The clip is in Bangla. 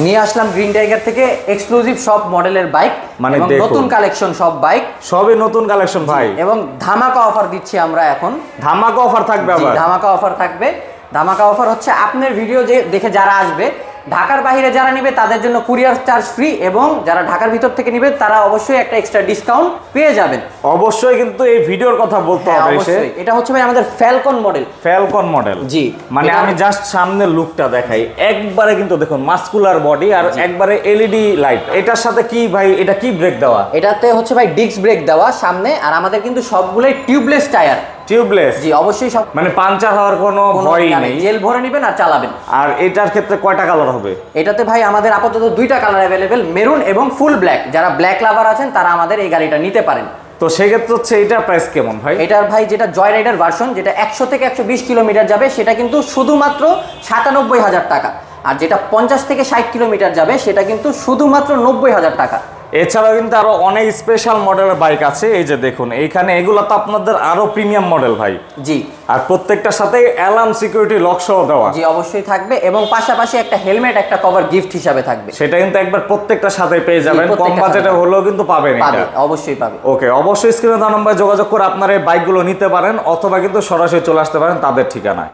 নিয়ে আসলাম গ্রিন টাইগার থেকে এক্সক্লুসিভ সব মডেলের বাইক, মানে নতুন কালেকশন সব বাইক, সবই নতুন কালেকশন ভাই, এবং ধামাকা অফার দিচ্ছি আমরা এখন। ধামাকা অফার থাকবে আবার? ধামাকা অফার থাকবে। ধামাকা অফার হচ্ছে আপনার ভিডিও যে দেখে যারা আসবে, ঢাকার বাইরে যারা নেবে তাদের জন্য কুরিয়ার চার্জ ফ্রি, এবং যারা ঢাকার ভিতর থেকে নেবে তারা অবশ্যই একটা এক্সট্রা ডিসকাউন্ট পেয়ে যাবেন। অবশ্যই কিন্তু এই ভিডিওর কথা বলতে হবে। এটা হচ্ছে ভাই আমাদের ফ্যালকন মডেল। ফ্যালকন মডেল, জি। মানে আমি জাস্ট সামনের লুকটা দেখাই, একবারে কিন্তু দেখুন মাস্কুলার বডি আর একবারে এলইডি লাইট। এটার সাথে কি ভাই, এটা কি ব্রেক দেওয়া? এটাতে হচ্ছে ভাই ডিস্ক ব্রেক দেওয়া সামনে, আর আমাদের কিন্তু সবগুলোই টিউবলেস টায়ার। টিউবলেস? জি অবশ্যই, সব মানে পাঞ্চার হওয়ার কোনো ভয়ই নেই। জেল ভরে নেবেন আর চালাবেন। আর এটার ক্ষেত্রে কয়টা কালার হবে? এটাতে ভাই আমাদের আপাতত দুইটা কালার অ্যাভেলেবেল, মেরুন এবং ফুল ব্ল্যাক। যারা ব্ল্যাক লাভার আছেন তারা আমাদের এই গাড়িটা নিতে পারেন। তো সেক্ষেত্রে হচ্ছে এটার প্রাইস কেমন ভাই? এটার ভাই যেটা জয় রাইডার ভার্সন, যেটা 100 থেকে 120 কিলোমিটার যাবে, সেটা কিন্তু শুধুমাত্র 97,000 টাকা। আর যেটা 50 থেকে 60 কিলোমিটার যাবে সেটা কিন্তু শুধুমাত্র 90,000 টাকা। এছাড়াও কিন্তু আরো অনেক স্পেশাল মডেলের বাইক আছে। এই যে দেখুন এইখানে, এগুলো তো আপনাদের আরো প্রিমিয়াম মডেল ভাই। জি। আর প্রত্যেকটার সাথে অ্যালার্ম সিকিউরিটি লক সহ দেওয়া। জি অবশ্যই থাকবে, এবং পাশাপাশি একটা হেলমেট, একটা কভার গিফট হিসাবে থাকবে। সেটা কিন্তু একবার প্রত্যেকটার সাথে পেয়ে যাবেন, কম বাজেটে হলেও কিন্তু পাবেন এটা। অবশ্যই পাবে। ওকে, অবশ্যই স্ক্রিনে দেওয়া নম্বরে যোগাযোগ করে আপনারা এই বাইকগুলো নিতে পারেন, অথবা কিন্তু সরাসরি চলে আসতে পারেন তাদের ঠিকানায়।